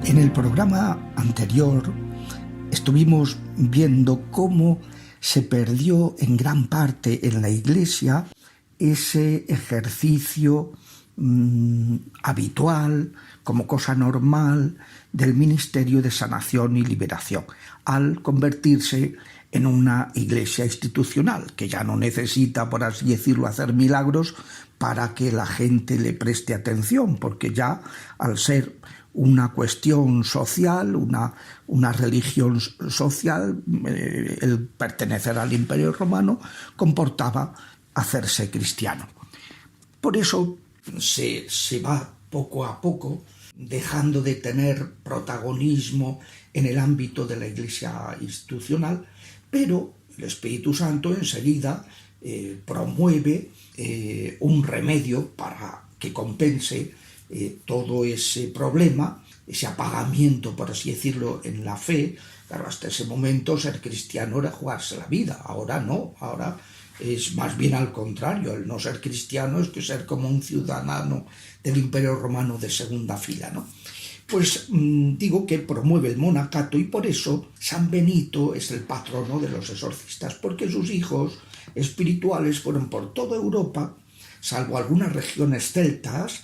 En el programa anterior estuvimos viendo cómo se perdió en gran parte en la Iglesia ese ejercicio habitual, como cosa normal, del ministerio de sanación y liberación, al convertirse en una iglesia institucional, que ya no necesita, por así decirlo, hacer milagros para que la gente le preste atención, porque ya al ser una cuestión social, una religión social, el pertenecer al Imperio Romano comportaba hacerse cristiano. Por eso se va poco a poco dejando de tener protagonismo en el ámbito de la Iglesia institucional, pero el Espíritu Santo enseguida promueve un remedio para que compense todo ese problema, ese apagamiento, por así decirlo, en la fe. Claro, hasta ese momento ser cristiano era jugarse la vida, ahora no, ahora es más bien al contrario. El no ser cristiano es que ser como un ciudadano del Imperio Romano de segunda fila, ¿no? Pues digo que promueve el monacato, y por eso San Benito es el patrono de los exorcistas, porque sus hijos espirituales fueron por toda Europa, salvo algunas regiones celtas,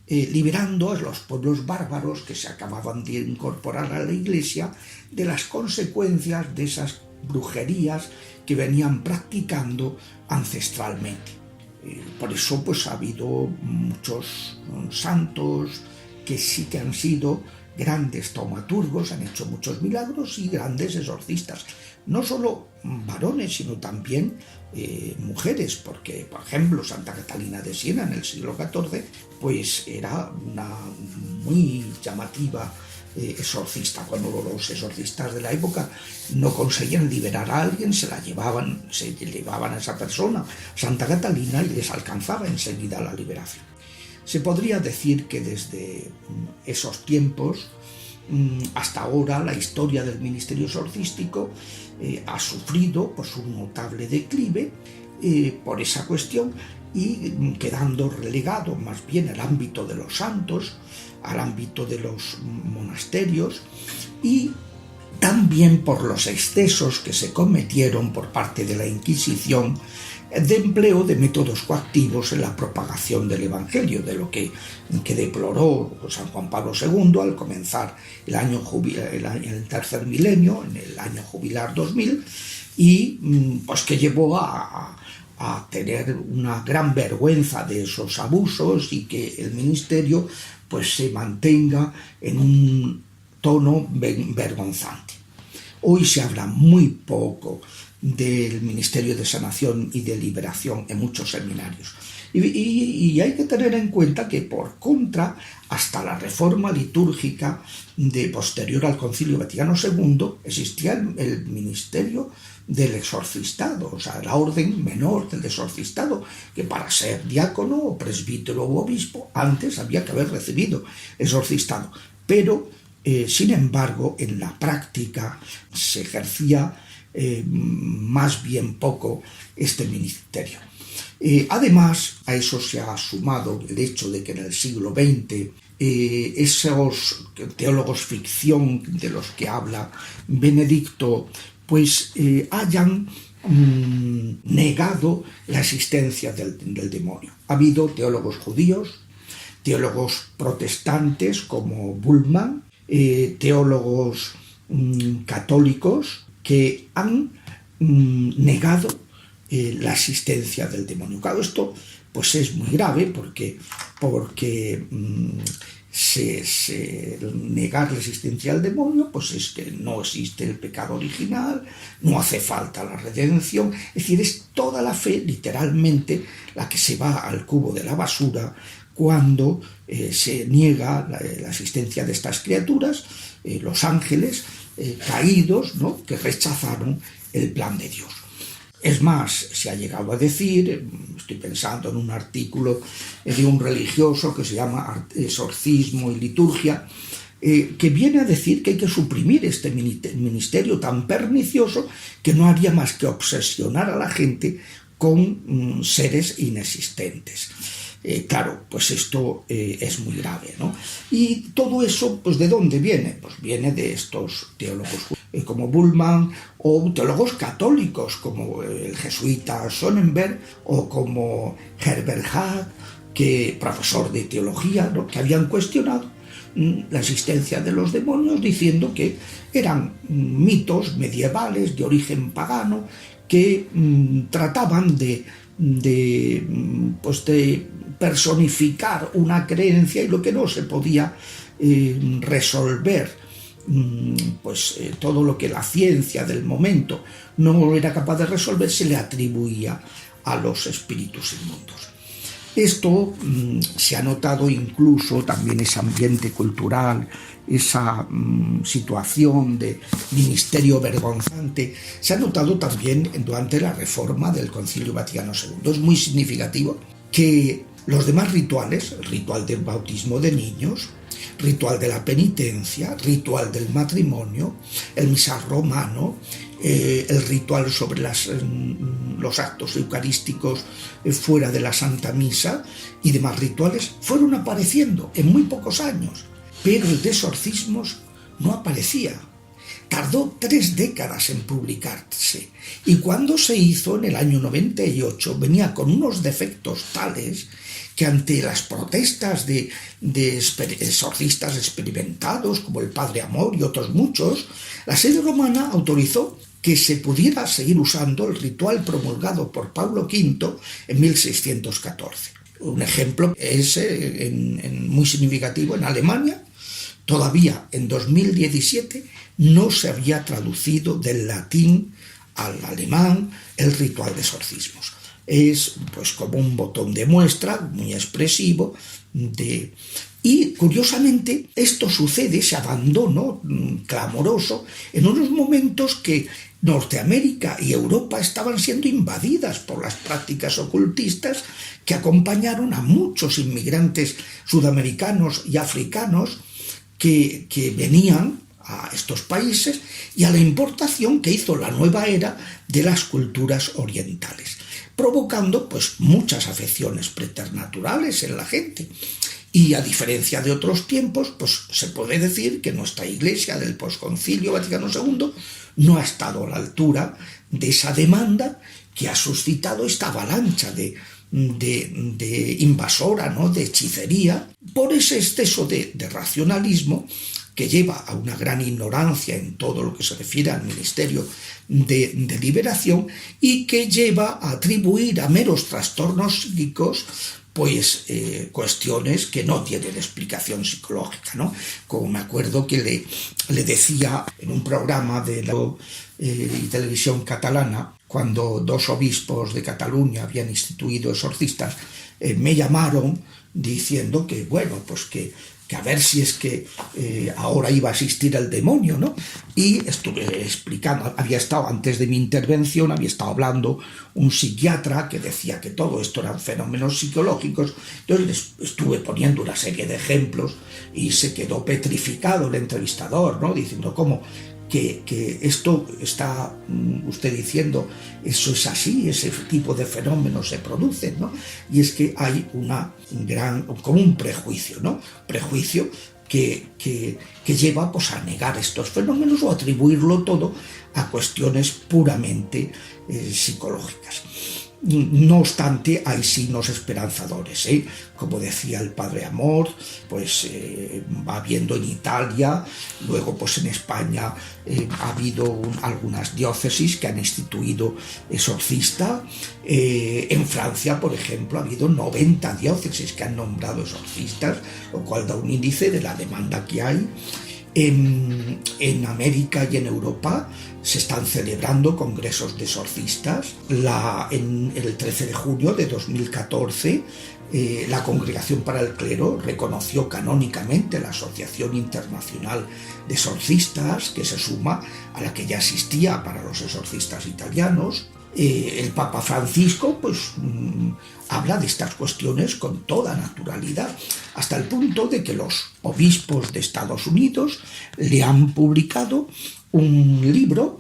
liberando a los pueblos bárbaros que se acababan de incorporar a la Iglesia de las consecuencias de esas brujerías que venían practicando ancestralmente. Por eso pues ha habido muchos santos que sí que han sido grandes taumaturgos, han hecho muchos milagros, y grandes exorcistas, no solo varones, sino también mujeres, porque, por ejemplo, Santa Catalina de Siena en el siglo XIV, pues era una muy llamativa exorcista. Cuando los exorcistas de la época no conseguían liberar a alguien, se llevaban a esa persona, Santa Catalina, y les alcanzaba enseguida la liberación. Se podría decir que desde esos tiempos hasta ahora la historia del ministerio exorcístico ha sufrido pues un notable declive por esa cuestión, y quedando relegado más bien al ámbito de los santos, al ámbito de los monasterios, y también por los excesos que se cometieron por parte de la Inquisición de empleo de métodos coactivos en la propagación del Evangelio, de lo que deploró San Juan Pablo II al comenzar el tercer milenio, en el año jubilar 2000, y pues que llevó a tener una gran vergüenza de esos abusos, y que el ministerio pues se mantenga en un tono vergonzante. Hoy se habla muy poco del ministerio de sanación y de liberación en muchos seminarios. Y hay que tener en cuenta que, por contra, hasta la reforma litúrgica posterior al Concilio Vaticano II, existía el ministerio del exorcistado, o sea, la orden menor del exorcistado, que para ser diácono o presbítero o obispo antes había que haber recibido exorcistado. Pero, sin embargo, en la práctica se ejercía más bien poco este ministerio. Además, a eso se ha sumado el hecho de que en el siglo XX esos teólogos ficción de los que habla Benedicto pues hayan negado la existencia del demonio. Ha habido teólogos judíos, teólogos protestantes como Bultmann, teólogos católicos que han negado la existencia del demonio. Claro, esto pues es muy grave porque negar la existencia del demonio pues es que no existe el pecado original, no hace falta la redención. Es decir, es toda la fe literalmente la que se va al cubo de la basura cuando se niega la existencia de estas criaturas, los ángeles caídos, ¿no?, que rechazaron el plan de Dios. Es más, se ha llegado a decir, estoy pensando en un artículo de un religioso que se llama Exorcismo y Liturgia, que viene a decir que hay que suprimir este ministerio tan pernicioso que no haría más que obsesionar a la gente con seres inexistentes. Claro, pues esto es muy grave, ¿no? Y todo eso, pues ¿de dónde viene? Pues viene de estos teólogos como Bullmann, o teólogos católicos como el jesuita Sonnenberg o como Herbert Haag, profesor de teología, ¿no?, que habían cuestionado la existencia de los demonios, diciendo que eran mitos medievales de origen pagano que trataban de personificar una creencia, y lo que no se podía resolver, todo lo que la ciencia del momento no era capaz de resolver, se le atribuía a los espíritus inmundos. Esto se ha notado incluso también, ese ambiente cultural, esa situación de ministerio vergonzante, se ha notado también durante la reforma del Concilio Vaticano II. Es muy significativo que los demás rituales, el ritual del bautismo de niños, ritual de la penitencia, ritual del matrimonio, el misal romano, el ritual sobre los actos eucarísticos fuera de la Santa Misa y demás rituales, fueron apareciendo en muy pocos años, pero el de exorcismos no aparecía. Tardó 3 décadas en publicarse, y cuando se hizo en el año 98 venía con unos defectos tales que ante las protestas de exorcistas experimentados como el Padre Amor y otros muchos, la Sede Romana autorizó que se pudiera seguir usando el ritual promulgado por Pablo V en 1614. Un ejemplo es muy significativo: en Alemania, todavía en 2017, no se había traducido del latín al alemán el ritual de exorcismos. Es pues como un botón de muestra muy expresivo y curiosamente esto sucede, ese abandono clamoroso, en unos momentos que Norteamérica y Europa estaban siendo invadidas por las prácticas ocultistas que acompañaron a muchos inmigrantes sudamericanos y africanos que venían a estos países, y a la importación que hizo la nueva era de las culturas orientales, provocando pues muchas afecciones preternaturales en la gente. Y a diferencia de otros tiempos, pues se puede decir que nuestra Iglesia del Posconcilio Vaticano II no ha estado a la altura de esa demanda que ha suscitado esta avalancha de invasora, ¿no?, de hechicería, por ese exceso de racionalismo que lleva a una gran ignorancia en todo lo que se refiere al ministerio de liberación, y que lleva a atribuir a meros trastornos psíquicos cuestiones que no tienen explicación psicológica, ¿no? Como me acuerdo que le decía en un programa de la televisión catalana, cuando 2 obispos de Cataluña habían instituido exorcistas, me llamaron diciendo que, bueno, pues que a ver si es que ahora iba a existir el demonio, ¿no? Y estuve explicando, antes de mi intervención, había estado hablando un psiquiatra que decía que todo esto eran fenómenos psicológicos. Entonces les estuve poniendo una serie de ejemplos y se quedó petrificado el entrevistador, ¿no?, diciendo cómo que esto está usted diciendo, eso es así, ese tipo de fenómenos se producen, ¿no? Y es que hay como un prejuicio, ¿no? Prejuicio que lleva pues a negar estos fenómenos o atribuirlo todo a cuestiones puramente psicológicas. No obstante, hay signos esperanzadores, como decía el Padre Amor, pues va habiendo en Italia, luego pues en España ha habido algunas diócesis que han instituido exorcista, en Francia, por ejemplo, ha habido 90 diócesis que han nombrado exorcistas, lo cual da un índice de la demanda que hay. En América y en Europa se están celebrando congresos de exorcistas. En el 13 de junio de 2014, la Congregación para el Clero reconoció canónicamente la Asociación Internacional de Exorcistas, que se suma a la que ya existía para los exorcistas italianos. El Papa Francisco pues habla de estas cuestiones con toda naturalidad, hasta el punto de que los obispos de Estados Unidos le han publicado un libro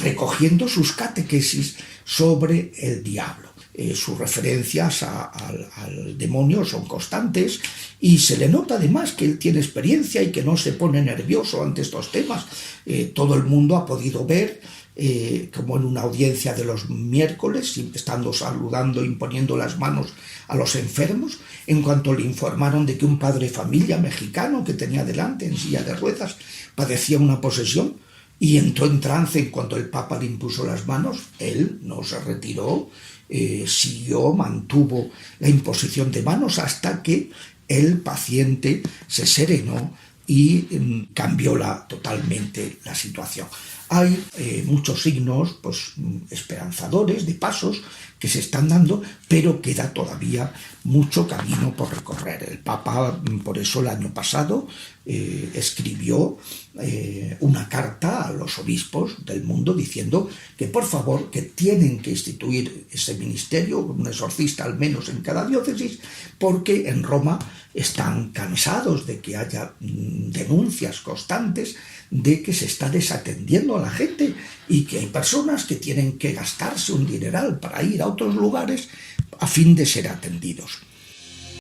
recogiendo sus catequesis sobre el diablo. sus referencias al demonio son constantes y se le nota además que él tiene experiencia y que no se pone nervioso ante estos temas. Todo el mundo ha podido ver como en una audiencia de los miércoles, estando saludando, imponiendo las manos a los enfermos, en cuanto le informaron de que un padre de familia mexicano que tenía delante en silla de ruedas padecía una posesión y entró en trance en cuanto el Papa le impuso las manos, él no se retiró, siguió, mantuvo la imposición de manos hasta que el paciente se serenó y cambió totalmente la situación. Hay muchos signos esperanzadores de pasos que se están dando, pero queda todavía mucho camino por recorrer. El Papa, por eso, el año pasado escribió una carta a los obispos del mundo diciendo que, por favor, que tienen que instituir ese ministerio, un exorcista al menos en cada diócesis, porque en Roma están cansados de que haya denuncias constantes de que se está desatendiendo a la gente y que hay personas que tienen que gastarse un dineral para ir a otros lugares a fin de ser atendidos.